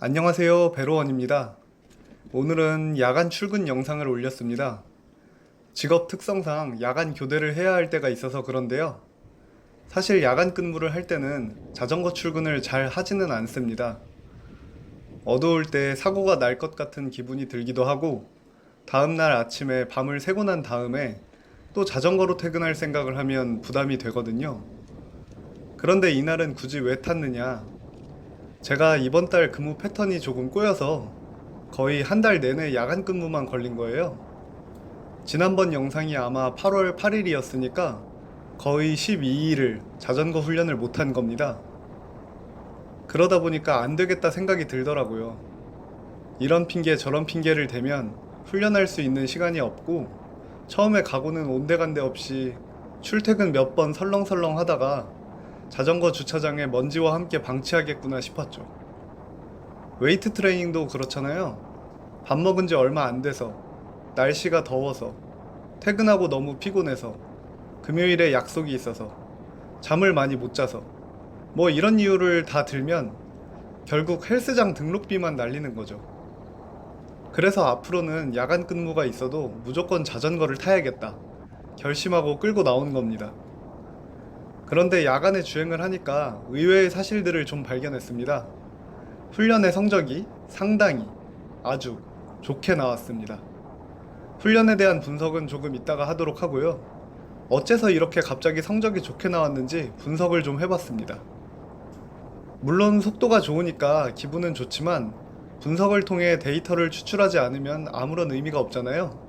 안녕하세요, 배로원입니다. 오늘은 야간 출근 영상을 올렸습니다. 직업 특성상 야간 교대를 해야 할 때가 있어서 그런데요. 사실 야간 근무를 할 때는 자전거 출근을 잘 하지는 않습니다. 어두울 때 사고가 날 것 같은 기분이 들기도 하고, 다음날 아침에 밤을 새고 난 다음에 또 자전거로 퇴근할 생각을 하면 부담이 되거든요. 그런데 이날은 굳이 왜 탔느냐? 제가 이번 달 근무 패턴이 조금 꼬여서 거의 한 달 내내 야간 근무만 걸린 거예요. 지난번 영상이 아마 8월 8일이었으니까 거의 12일을 자전거 훈련을 못한 겁니다. 그러다 보니까 안 되겠다 생각이 들더라고요. 이런 핑계 저런 핑계를 대면 훈련할 수 있는 시간이 없고, 처음에 각오는 온데간데 없이 출퇴근 몇 번 설렁설렁 하다가 자전거 주차장에 먼지와 함께 방치하겠구나 싶었죠. 웨이트 트레이닝도 그렇잖아요. 밥 먹은 지 얼마 안 돼서, 날씨가 더워서, 퇴근하고 너무 피곤해서, 금요일에 약속이 있어서, 잠을 많이 못 자서, 뭐 이런 이유를 다 들면 결국 헬스장 등록비만 날리는 거죠. 그래서 앞으로는 야간 근무가 있어도 무조건 자전거를 타야겠다 결심하고 끌고 나온 겁니다. 그런데 야간에 주행을 하니까 의외의 사실들을 좀 발견했습니다. 훈련의 성적이 상당히 아주 좋게 나왔습니다. 훈련에 대한 분석은 조금 이따가 하도록 하고요. 어째서 이렇게 갑자기 성적이 좋게 나왔는지 분석을 좀 해봤습니다. 물론 속도가 좋으니까 기분은 좋지만 분석을 통해 데이터를 추출하지 않으면 아무런 의미가 없잖아요.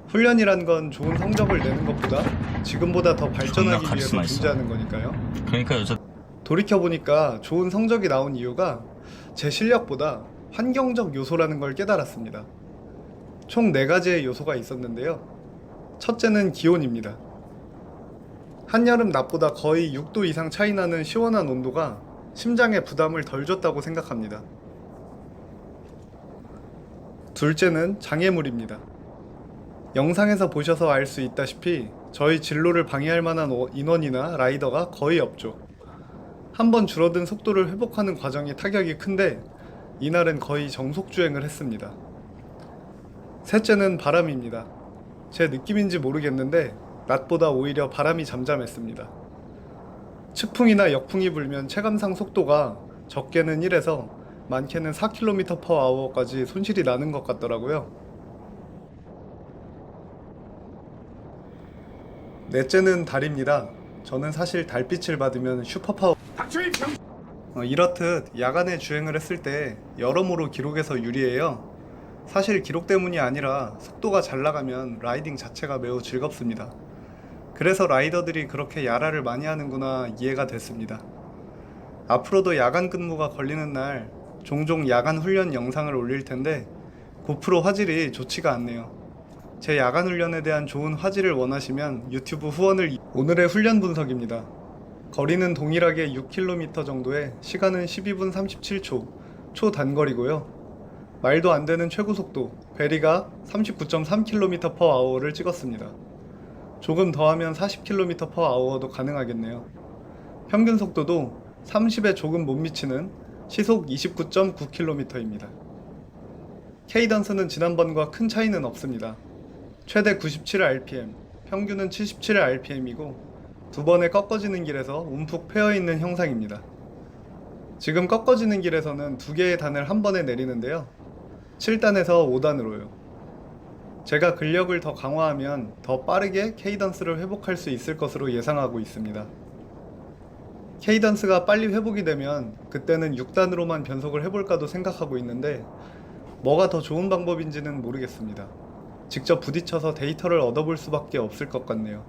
훈련이란 건 좋은 성적을 내는 것보다 지금보다 더 발전하기 위해서 카리스마 있어. 존재하는 거니까요. 그러니까 여자 돌이켜보니까 좋은 성적이 나온 이유가 제 실력보다 환경적 요소라는 걸 깨달았습니다. 총 4가지의 요소가 있었는데요. 첫째는 기온입니다. 한여름 낮보다 거의 6도 이상 차이 나는 시원한 온도가 심장에 부담을 덜 줬다고 생각합니다. 둘째는 장애물입니다. 영상에서 보셔서 알 수 있다시피 저희 진로를 방해할 만한 인원이나 라이더가 거의 없죠. 한번 줄어든 속도를 회복하는 과정이 타격이 큰데 이날은 거의 정속 주행을 했습니다. 셋째는 바람입니다. 제 느낌인지 모르겠는데 낮보다 오히려 바람이 잠잠했습니다. 측풍이나 역풍이 불면 체감상 속도가 적게는 1에서 많게는 4km/h까지 손실이 나는 것 같더라고요. 넷째는 달입니다. 저는 사실 달빛을 받으면 슈퍼파워 이렇듯 야간에 주행을 했을 때 여러모로 기록에서 유리해요. 사실 기록 때문이 아니라 속도가 잘 나가면 라이딩 자체가 매우 즐겁습니다. 그래서 라이더들이 그렇게 야라를 많이 하는구나 이해가 됐습니다. 앞으로도 야간 근무가 걸리는 날 종종 야간 훈련 영상을 올릴 텐데 고프로 화질이 좋지가 않네요. 제 야간 훈련에 대한 좋은 화질을 원하시면 유튜브 후원을. 오늘의 훈련 분석입니다. 거리는 동일하게 6km 정도에 시간은 12분 37초, 초단거리고요. 말도 안 되는 최고 속도, 베리가 39.3km/h를 찍었습니다. 조금 더하면 40km/h도 가능하겠네요. 평균 속도도 30에 조금 못 미치는 시속 29.9km입니다. 케이던스는 지난번과 큰 차이는 없습니다. 최대 97rpm, 평균은 77rpm이고 두 번의 꺾어지는 길에서 움푹 패여있는 형상입니다. 지금 꺾어지는 길에서는 2개의 단을 한 번에 내리는데요. 7단에서 5단으로요. 제가 근력을 더 강화하면 더 빠르게 케이던스를 회복할 수 있을 것으로 예상하고 있습니다. 케이던스가 빨리 회복이 되면 그때는 6단으로만 변속을 해볼까도 생각하고 있는데 뭐가 더 좋은 방법인지는 모르겠습니다. 직접 부딪혀서 데이터를 얻어볼 수밖에 없을 것 같네요.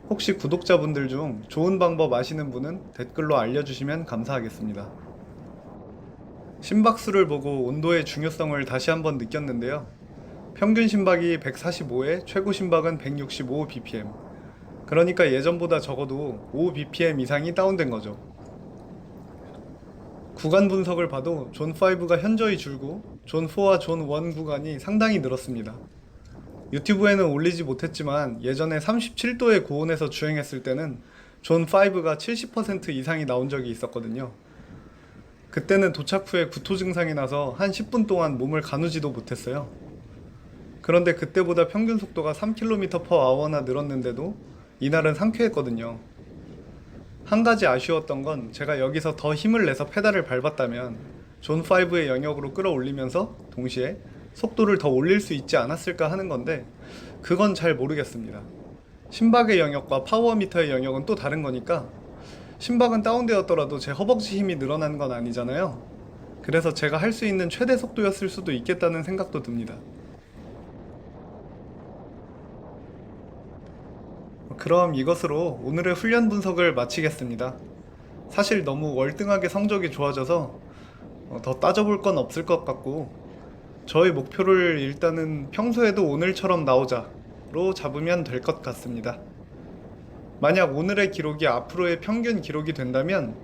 혹시 구독자분들 중 좋은 방법 아시는 분은 댓글로 알려주시면 감사하겠습니다. 심박수를 보고 온도의 중요성을 다시 한번 느꼈는데요. 평균 심박이 145에 최고 심박은 165bpm. 그러니까 예전보다 적어도 5bpm 이상이 다운된 거죠. 구간 분석을 봐도 존5가 현저히 줄고 존4와 존1 구간이 상당히 늘었습니다. 유튜브에는 올리지 못했지만 예전에 37도의 고온에서 주행했을 때는 존5가 70% 이상이 나온 적이 있었거든요. 그때는 도착 후에 구토 증상이 나서 한 10분 동안 몸을 가누지도 못했어요. 그런데 그때보다 평균 속도가 3km/h나 늘었는데도 이날은 상쾌했거든요. 한 가지 아쉬웠던 건 제가 여기서 더 힘을 내서 페달을 밟았다면 존5의 영역으로 끌어올리면서 동시에 속도를 더 올릴 수 있지 않았을까 하는 건데 그건 잘 모르겠습니다. 심박의 영역과 파워미터의 영역은 또 다른 거니까 심박은 다운되었더라도 제 허벅지 힘이 늘어난 건 아니잖아요. 그래서 제가 할 수 있는 최대 속도였을 수도 있겠다는 생각도 듭니다. 그럼 이것으로 오늘의 훈련 분석을 마치겠습니다. 사실 너무 월등하게 성적이 좋아져서 더 따져볼 건 없을 것 같고 저의 목표를 일단은 평소에도 오늘처럼 나오자로 잡으면 될 것 같습니다. 만약 오늘의 기록이 앞으로의 평균 기록이 된다면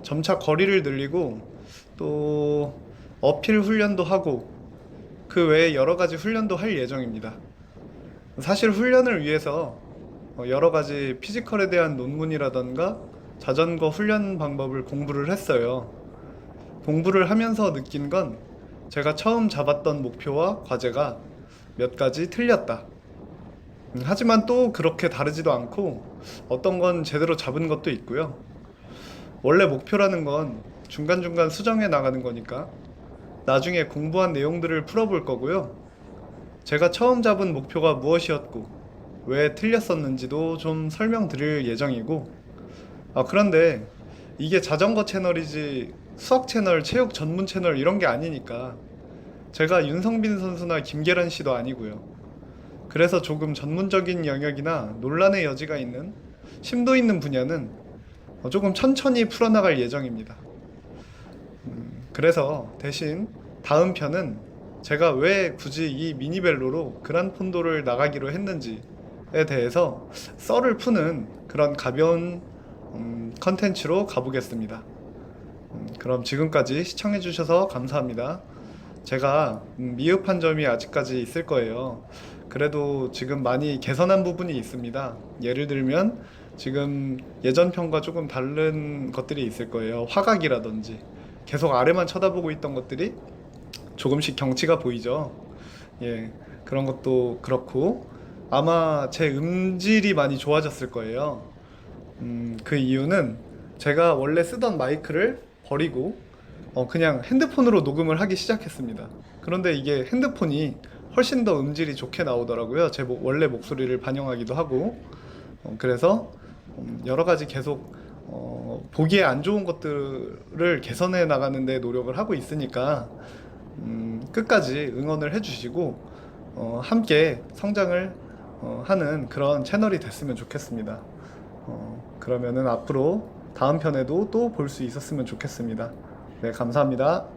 점차 거리를 늘리고 또 어필 훈련도 하고 그 외에 여러 가지 훈련도 할 예정입니다. 사실 훈련을 위해서 여러 가지 피지컬에 대한 논문이라던가 자전거 훈련 방법을 공부를 했어요. 공부를 하면서 느낀 건 제가 처음 잡았던 목표와 과제가 몇 가지 틀렸다. 하지만 또 그렇게 다르지도 않고 어떤 건 제대로 잡은 것도 있고요. 원래 목표라는 건 중간중간 수정해 나가는 거니까 나중에 공부한 내용들을 풀어볼 거고요. 제가 처음 잡은 목표가 무엇이었고 왜 틀렸었는지도 좀 설명드릴 예정이고 그런데 이게 자전거 채널이지 수학 채널, 체육 전문 채널 이런 게 아니니까 제가 윤성빈 선수나 김계란 씨도 아니고요. 그래서 조금 전문적인 영역이나 논란의 여지가 있는 심도 있는 분야는 조금 천천히 풀어나갈 예정입니다. 그래서 대신 다음 편은 제가 왜 굳이 이 미니벨로로 그란폰도를 나가기로 했는지에 대해서 썰을 푸는 그런 가벼운 컨텐츠로 가보겠습니다. 그럼 지금까지 시청해주셔서 감사합니다. 제가 미흡한 점이 아직까지 있을 거예요. 그래도 지금 많이 개선한 부분이 있습니다. 예를 들면 지금 예전 편과 조금 다른 것들이 있을 거예요. 화각이라든지 계속 아래만 쳐다보고 있던 것들이 조금씩 경치가 보이죠. 예, 그런 것도 그렇고 아마 제 음질이 많이 좋아졌을 거예요. 그 이유는 제가 원래 쓰던 마이크를 버리고 그냥 핸드폰으로 녹음을 하기 시작했습니다. 그런데 이게 핸드폰이 훨씬 더 음질이 좋게 나오더라고요. 제 원래 목소리를 반영하기도 하고 그래서 여러 가지 계속 보기에 안 좋은 것들을 개선해 나가는 데 노력을 하고 있으니까 끝까지 응원을 해주시고 함께 성장을 하는 그런 채널이 됐으면 좋겠습니다. 그러면은 앞으로 다음 편에도 또 볼 수 있었으면 좋겠습니다. 네, 감사합니다.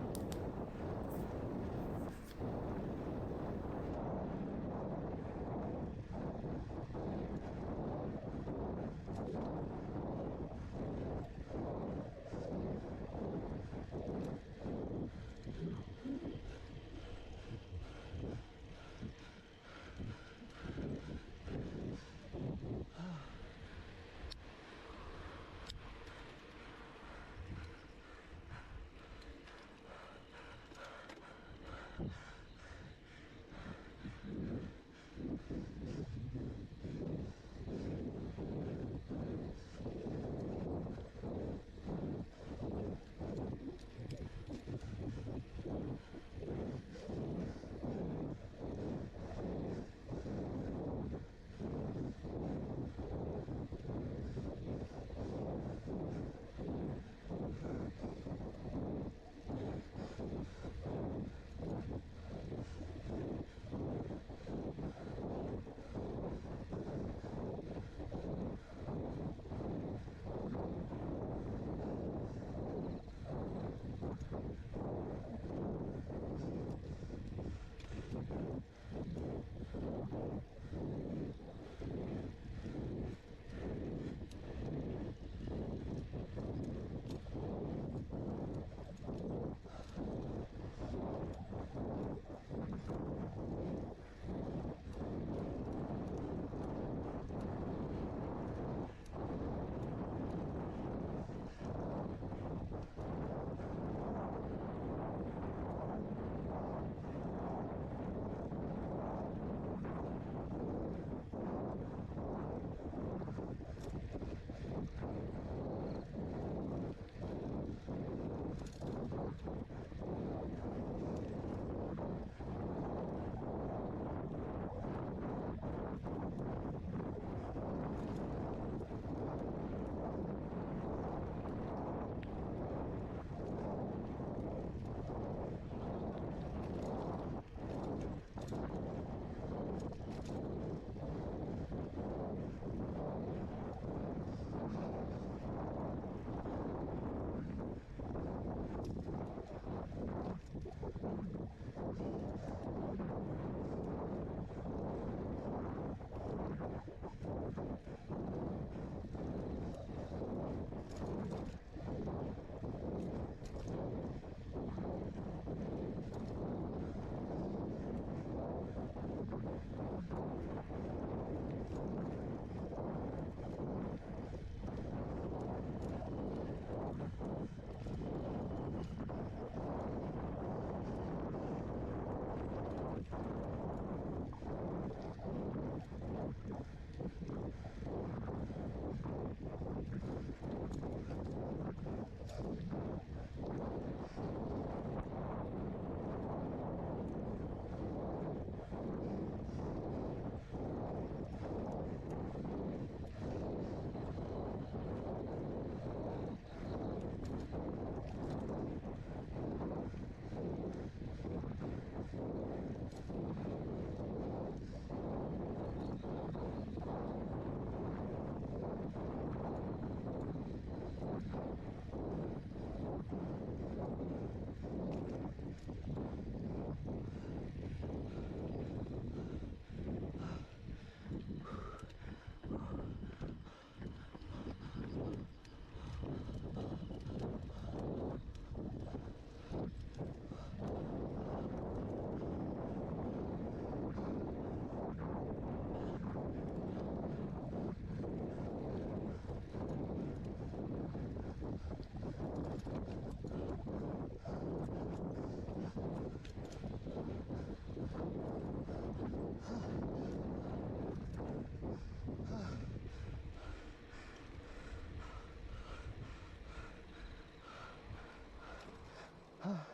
하,